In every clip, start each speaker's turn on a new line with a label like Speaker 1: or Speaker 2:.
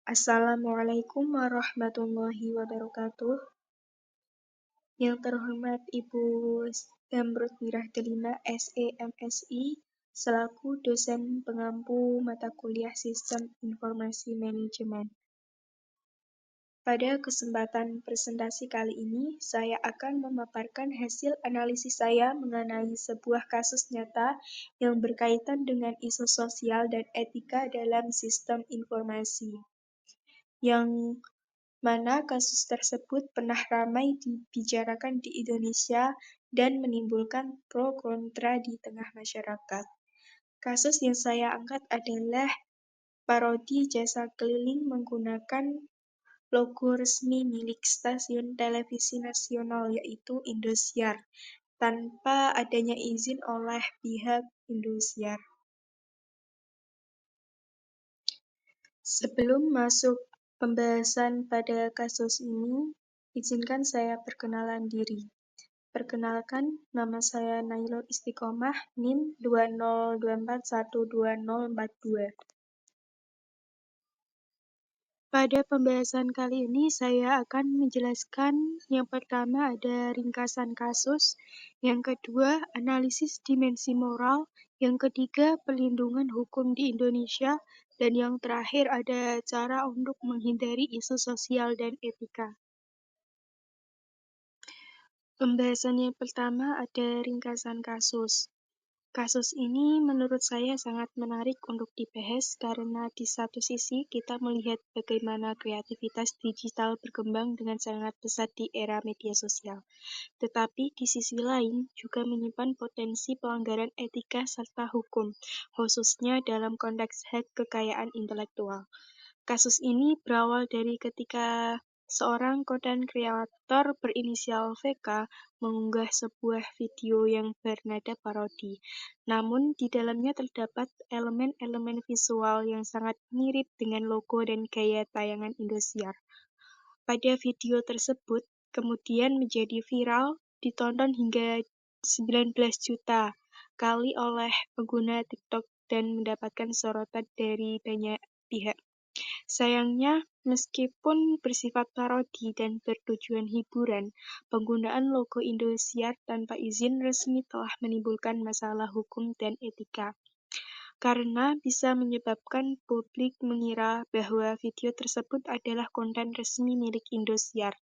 Speaker 1: Assalamualaikum warahmatullahi wabarakatuh. Yang terhormat Ibu Zamrud Delima, SE MSI, selaku dosen pengampu mata kuliah Sistem Informasi Manajemen. Pada kesempatan presentasi kali ini, saya akan memaparkan hasil analisis saya mengenai sebuah kasus nyata yang berkaitan dengan isu sosial dan etika dalam sistem informasi. Yang mana kasus tersebut pernah ramai dibicarakan di Indonesia dan menimbulkan pro kontra di tengah masyarakat. Kasus yang saya angkat adalah parodi jasa keliling menggunakan logo resmi milik stasiun televisi nasional yaitu Indosiar, tanpa adanya izin oleh pihak Indosiar. Sebelum masuk pembahasan pada kasus ini, izinkan saya perkenalan diri. Perkenalkan, nama saya Nailul Istiqomah, NIM 202412042. Pada pembahasan kali ini, saya akan menjelaskan yang pertama ada ringkasan kasus, yang kedua analisis dimensi moral, yang ketiga pelindungan hukum di Indonesia, dan yang terakhir ada cara untuk menghindari isu sosial dan etika. Pembahasan yang pertama ada ringkasan kasus. Kasus ini menurut saya sangat menarik untuk dibahas karena di satu sisi kita melihat bagaimana kreativitas digital berkembang dengan sangat pesat di era media sosial. Tetapi di sisi lain juga menyimpan potensi pelanggaran etika serta hukum, khususnya dalam konteks hak kekayaan intelektual. Kasus ini berawal dari ketika seorang content creator berinisial VK mengunggah sebuah video yang bernada parodi. Namun di dalamnya terdapat elemen-elemen visual yang sangat mirip dengan logo dan gaya tayangan Indosiar. Pada video tersebut kemudian menjadi viral, ditonton hingga 19 juta kali oleh pengguna TikTok dan mendapatkan sorotan dari banyak pihak. Sayangnya, meskipun bersifat parodi dan bertujuan hiburan, penggunaan logo Indosiar tanpa izin resmi telah menimbulkan masalah hukum dan etika. Karena bisa menyebabkan publik mengira bahwa video tersebut adalah konten resmi milik Indosiar.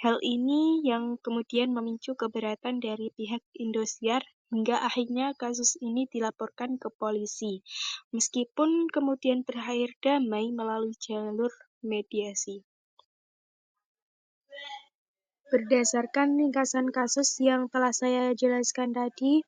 Speaker 1: Hal ini yang kemudian memicu keberatan dari pihak Indosiar hingga akhirnya kasus ini dilaporkan ke polisi, meskipun kemudian berakhir damai melalui jalur mediasi. Berdasarkan ringkasan kasus yang telah saya jelaskan tadi,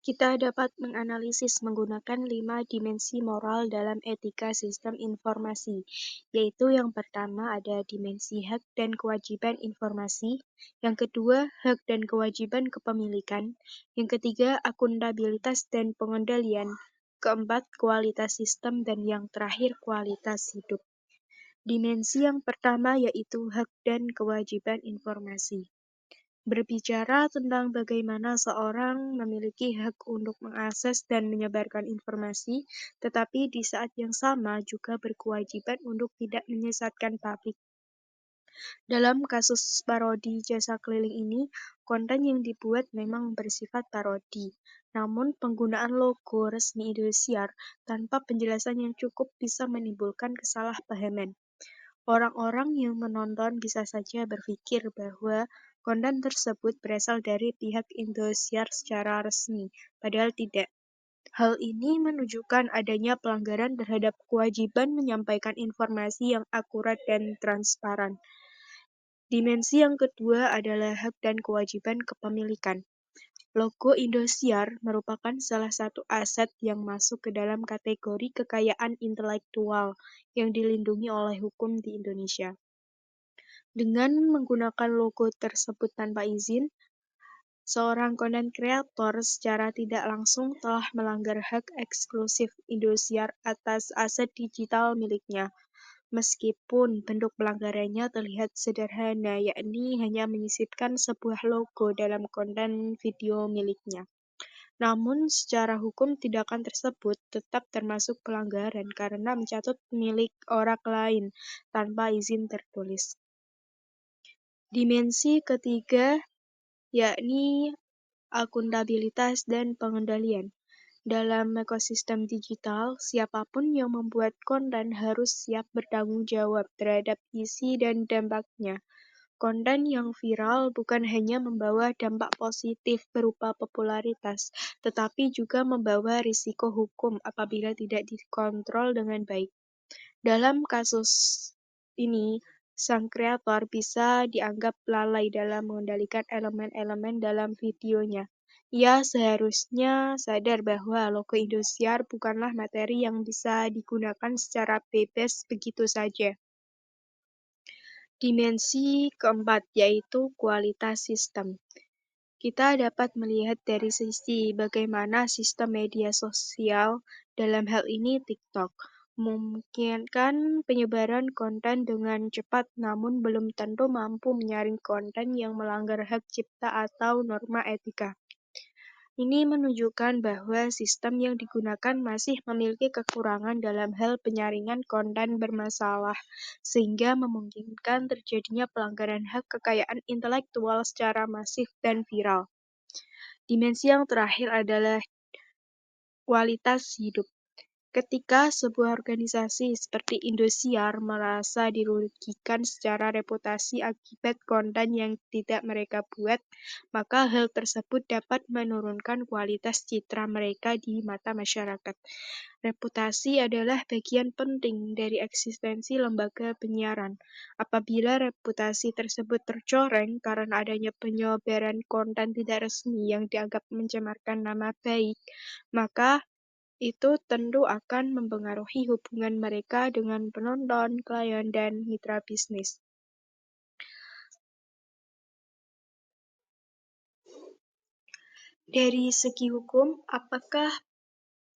Speaker 1: kita dapat menganalisis menggunakan 5 dimensi moral dalam etika sistem informasi, yaitu yang pertama ada dimensi hak dan kewajiban informasi, yang kedua hak dan kewajiban kepemilikan, yang ketiga akuntabilitas dan pengendalian, keempat kualitas sistem, dan yang terakhir kualitas hidup. Dimensi yang pertama yaitu hak dan kewajiban informasi. Berbicara tentang bagaimana seorang memiliki hak untuk mengakses dan menyebarkan informasi, tetapi di saat yang sama juga berkewajiban untuk tidak menyesatkan publik. Dalam kasus parodi jasa keliling ini, konten yang dibuat memang bersifat parodi, namun penggunaan logo resmi Indosiar tanpa penjelasan yang cukup bisa menimbulkan kesalahpahaman. Orang-orang yang menonton bisa saja berpikir bahwa konten tersebut berasal dari pihak Indosiar secara resmi, padahal tidak. Hal ini menunjukkan adanya pelanggaran terhadap kewajiban menyampaikan informasi yang akurat dan transparan. Dimensi yang kedua adalah hak dan kewajiban kepemilikan. Logo Indosiar merupakan salah satu aset yang masuk ke dalam kategori kekayaan intelektual yang dilindungi oleh hukum di Indonesia. Dengan menggunakan logo tersebut tanpa izin, seorang content creator secara tidak langsung telah melanggar hak eksklusif Indosiar atas aset digital miliknya. Meskipun bentuk pelanggarannya terlihat sederhana, yakni hanya menyisipkan sebuah logo dalam konten video miliknya. Namun, secara hukum tindakan tersebut tetap termasuk pelanggaran karena mencatut milik orang lain tanpa izin tertulis. Dimensi ketiga yakni akuntabilitas dan pengendalian. Dalam ekosistem digital, siapapun yang membuat konten harus siap bertanggung jawab terhadap isi dan dampaknya. Konten yang viral bukan hanya membawa dampak positif berupa popularitas, tetapi juga membawa risiko hukum apabila tidak dikontrol dengan baik. Dalam kasus ini, sang kreator bisa dianggap lalai dalam mengendalikan elemen-elemen dalam videonya. Ia seharusnya sadar bahwa logo Indosiar bukanlah materi yang bisa digunakan secara bebas begitu saja. Dimensi keempat yaitu kualitas sistem. Kita dapat melihat dari sisi bagaimana sistem media sosial, dalam hal ini TikTok, memungkinkan penyebaran konten dengan cepat namun belum tentu mampu menyaring konten yang melanggar hak cipta atau norma etika. Ini menunjukkan bahwa sistem yang digunakan masih memiliki kekurangan dalam hal penyaringan konten bermasalah, sehingga memungkinkan terjadinya pelanggaran hak kekayaan intelektual secara masif dan viral. Dimensi yang terakhir adalah kualitas hidup. Ketika sebuah organisasi seperti Indosiar merasa dirugikan secara reputasi akibat konten yang tidak mereka buat, maka hal tersebut dapat menurunkan kualitas citra mereka di mata masyarakat. Reputasi adalah bagian penting dari eksistensi lembaga penyiaran. Apabila reputasi tersebut tercoreng karena adanya penyebaran konten tidak resmi yang dianggap mencemarkan nama baik, maka itu tentu akan mempengaruhi hubungan mereka dengan penonton, klien, dan mitra bisnis. Dari segi hukum, apakah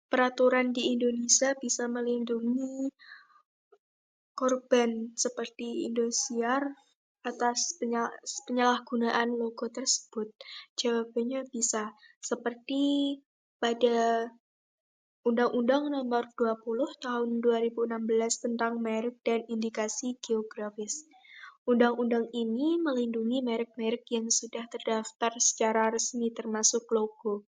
Speaker 1: peraturan di Indonesia bisa melindungi korban seperti Indosiar atas penyalahgunaan logo tersebut? Jawabannya bisa, seperti pada Undang-Undang Nomor 20 Tahun 2016 tentang merek dan indikasi geografis. Undang-undang ini melindungi merek-merek yang sudah terdaftar secara resmi termasuk logo.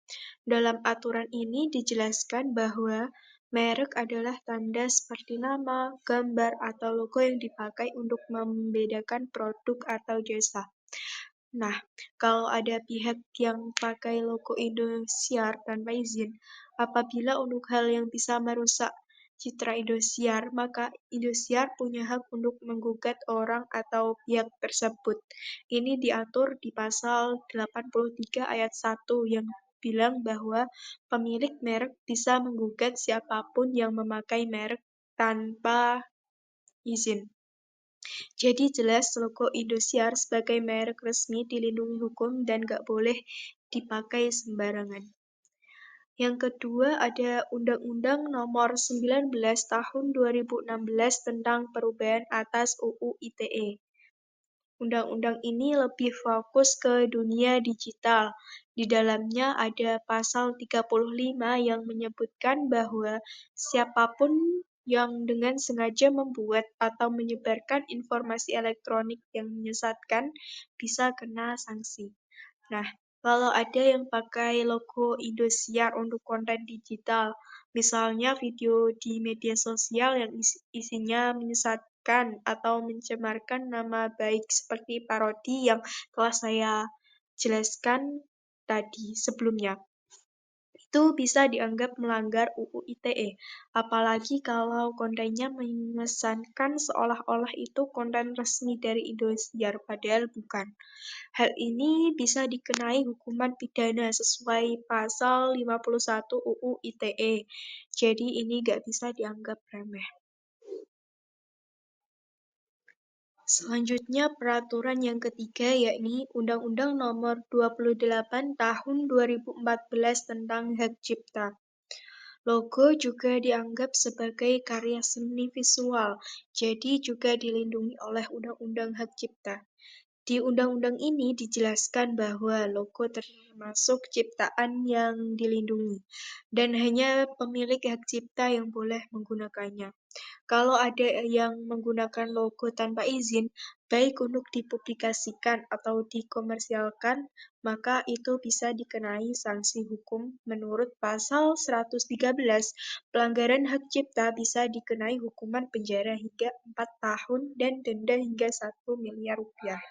Speaker 1: Dalam aturan ini dijelaskan bahwa merek adalah tanda seperti nama, gambar, atau logo yang dipakai untuk membedakan produk atau jasa. Nah, kalau ada pihak yang pakai logo Indosiar tanpa izin, apabila untuk hal yang bisa merusak citra Indosiar, maka Indosiar punya hak untuk menggugat orang atau pihak tersebut. Ini diatur di pasal 83 ayat 1 yang bilang bahwa pemilik merek bisa menggugat siapapun yang memakai merek tanpa izin. Jadi jelas logo Indosiar sebagai merek resmi dilindungi hukum dan gak boleh dipakai sembarangan. Yang kedua ada Undang-Undang Nomor 19 Tahun 2016 tentang perubahan atas UU ITE. Undang-undang ini lebih fokus ke dunia digital. Di dalamnya ada pasal 35 yang menyebutkan bahwa siapapun yang dengan sengaja membuat atau menyebarkan informasi elektronik yang menyesatkan bisa kena sanksi. Nah, kalau ada yang pakai logo Indosiar untuk konten digital, misalnya video di media sosial yang isinya menyesatkan atau mencemarkan nama baik seperti parodi yang telah saya jelaskan tadi sebelumnya, itu bisa dianggap melanggar UU ITE, apalagi kalau kontennya mengesankan seolah-olah itu konten resmi dari Indosiar, padahal bukan. Hal ini bisa dikenai hukuman pidana sesuai pasal 51 UU ITE. Jadi ini nggak bisa dianggap remeh. Selanjutnya peraturan yang ketiga yakni Undang-Undang Nomor 28 Tahun 2014 tentang Hak Cipta. Logo juga dianggap sebagai karya seni visual, jadi juga dilindungi oleh Undang-Undang Hak Cipta. Di undang-undang ini dijelaskan bahwa logo termasuk ciptaan yang dilindungi, dan hanya pemilik hak cipta yang boleh menggunakannya. Kalau ada yang menggunakan logo tanpa izin, baik untuk dipublikasikan atau dikomersialkan, maka itu bisa dikenai sanksi hukum menurut pasal 113. Pelanggaran hak cipta bisa dikenai hukuman penjara hingga 4 tahun dan denda hingga 1 miliar rupiah.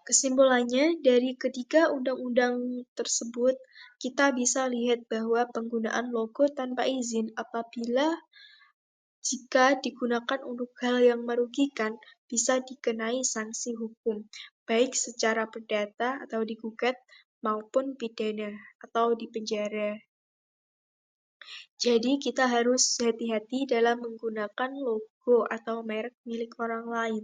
Speaker 1: Kesimpulannya, dari ketiga undang-undang tersebut, kita bisa lihat bahwa penggunaan logo tanpa izin apabila jika digunakan untuk hal yang merugikan, bisa dikenai sanksi hukum, baik secara perdata atau digugat, maupun pidana atau dipenjara. Jadi kita harus hati-hati dalam menggunakan logo atau merek milik orang lain,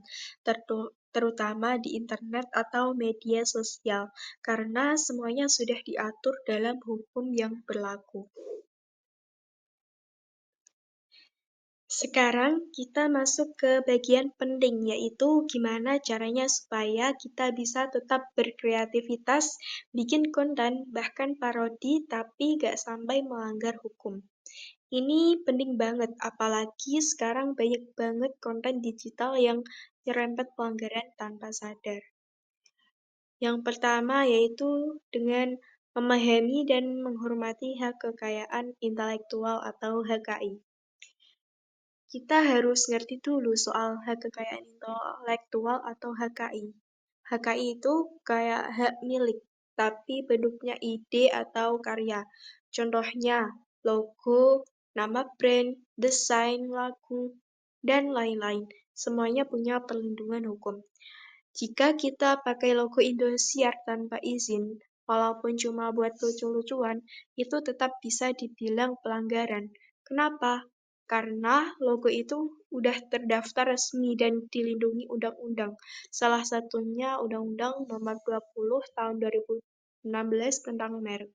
Speaker 1: terutama di internet atau media sosial, karena semuanya sudah diatur dalam hukum yang berlaku. Sekarang kita masuk ke bagian penting, yaitu gimana caranya supaya kita bisa tetap berkreativitas, bikin konten, bahkan parodi, tapi gak sampai melanggar hukum. Ini penting banget, apalagi sekarang banyak banget konten digital yang nyerempet pelanggaran tanpa sadar. Yang pertama yaitu dengan memahami dan menghormati hak kekayaan intelektual atau HKI. Kita harus ngerti dulu soal hak kekayaan intelektual atau HKI. HKI itu kayak hak milik, tapi bentuknya ide atau karya. Contohnya, logo, nama brand, desain, lagu, dan lain-lain. Semuanya punya perlindungan hukum. Jika kita pakai logo Indosiar tanpa izin, walaupun cuma buat lucu-lucuan, itu tetap bisa dibilang pelanggaran. Kenapa? Karena logo itu udah terdaftar resmi dan dilindungi undang-undang. Salah satunya Undang-Undang Nomor 20 Tahun 2016 tentang merek.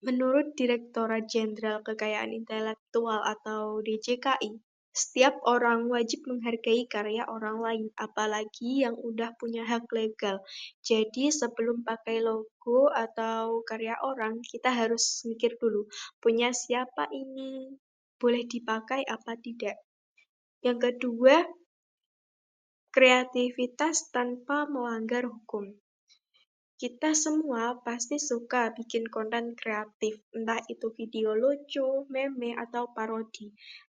Speaker 1: Menurut Direktorat Jenderal Kekayaan Intelektual atau DJKI, setiap orang wajib menghargai karya orang lain, apalagi yang udah punya hak legal. Jadi sebelum pakai logo atau karya orang, kita harus mikir dulu, punya siapa ini? Boleh dipakai apa tidak? Yang kedua, kreativitas tanpa melanggar hukum. Kita semua pasti suka bikin konten kreatif, entah itu video lucu, meme, atau parodi.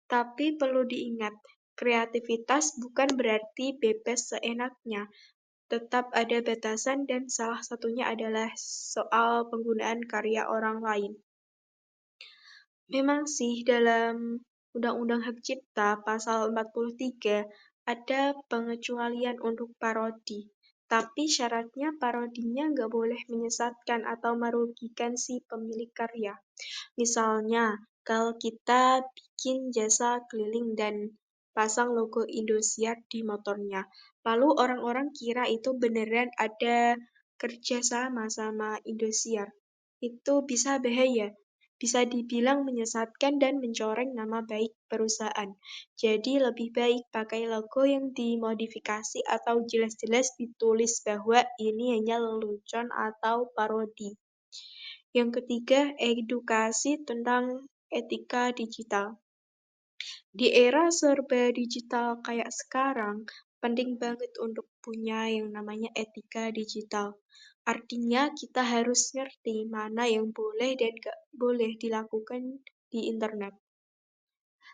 Speaker 1: Tapi perlu diingat, kreativitas bukan berarti bebas seenaknya. Tetap ada batasan dan salah satunya adalah soal penggunaan karya orang lain. Memang sih dalam Undang-Undang Hak Cipta pasal 43 ada pengecualian untuk parodi. Tapi syaratnya parodinya nggak boleh menyesatkan atau merugikan si pemilik karya. Misalnya, kalau kita bikin jasa keliling dan pasang logo Indosiar di motornya, lalu orang-orang kira itu beneran ada kerja sama Indosiar. Itu bisa bahaya. Bisa dibilang menyesatkan dan mencoreng nama baik perusahaan. Jadi lebih baik pakai logo yang dimodifikasi atau jelas-jelas ditulis bahwa ini hanya lelucon atau parodi. Yang ketiga, edukasi tentang etika digital. Di era serba digital kayak sekarang, penting banget untuk punya yang namanya etika digital. Artinya kita harus ngerti mana yang boleh dan gak boleh dilakukan di internet.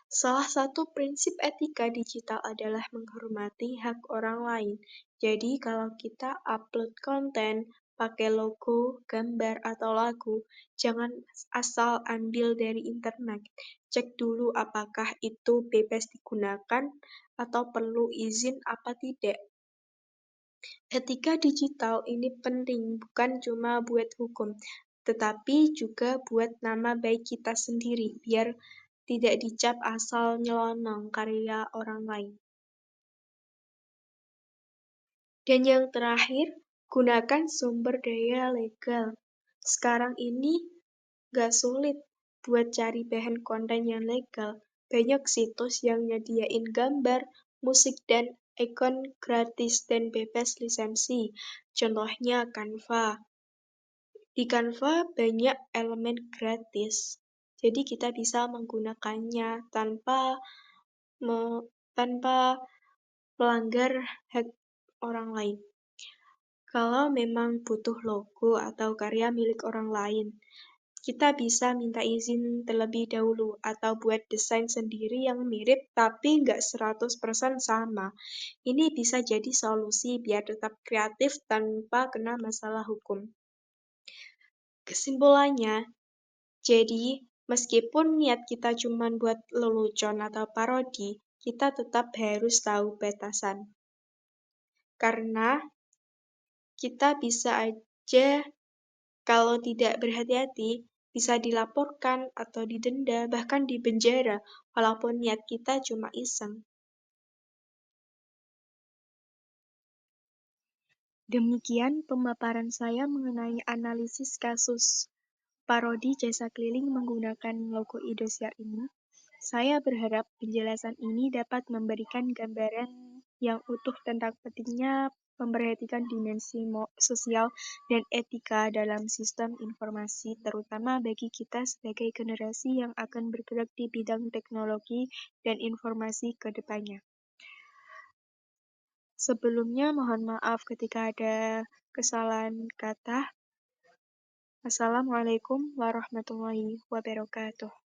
Speaker 1: Salah satu prinsip etika digital adalah menghormati hak orang lain. Jadi kalau kita upload konten, pakai logo, gambar, atau lagu, jangan asal ambil dari internet. Cek dulu apakah itu bebas digunakan atau perlu izin apa tidak. Etika digital ini penting bukan cuma buat hukum, tetapi juga buat nama baik kita sendiri, biar tidak dicap asal nyelonong karya orang lain. Dan yang terakhir, gunakan sumber daya legal. Sekarang ini gak sulit buat cari bahan konten yang legal. Banyak situs yang nyediain gambar, musik, dan ikon gratis dan bebas lisensi. Contohnya Canva. Di Canva banyak elemen gratis, jadi kita bisa menggunakannya tanpa melanggar hak orang lain. Kalau memang butuh logo atau karya milik orang lain, kita bisa minta izin terlebih dahulu atau buat desain sendiri yang mirip tapi nggak 100% sama. Ini bisa jadi solusi biar tetap kreatif tanpa kena masalah hukum. Kesimpulannya, jadi meskipun niat kita cuma buat lelucon atau parodi, kita tetap harus tahu batasan. Karena kita bisa aja kalau tidak berhati-hati, bisa dilaporkan atau didenda, bahkan dipenjara, walaupun niat kita cuma iseng. Demikian pemaparan saya mengenai analisis kasus parodi jasa keliling menggunakan logo Indosiar ini. Saya berharap penjelasan ini dapat memberikan gambaran yang utuh tentang pentingnya memperhatikan dimensi sosial dan etika dalam sistem informasi, terutama bagi kita sebagai generasi yang akan bergerak di bidang teknologi dan informasi ke depannya. Sebelumnya mohon maaf ketika ada kesalahan kata. Assalamualaikum warahmatullahi wabarakatuh.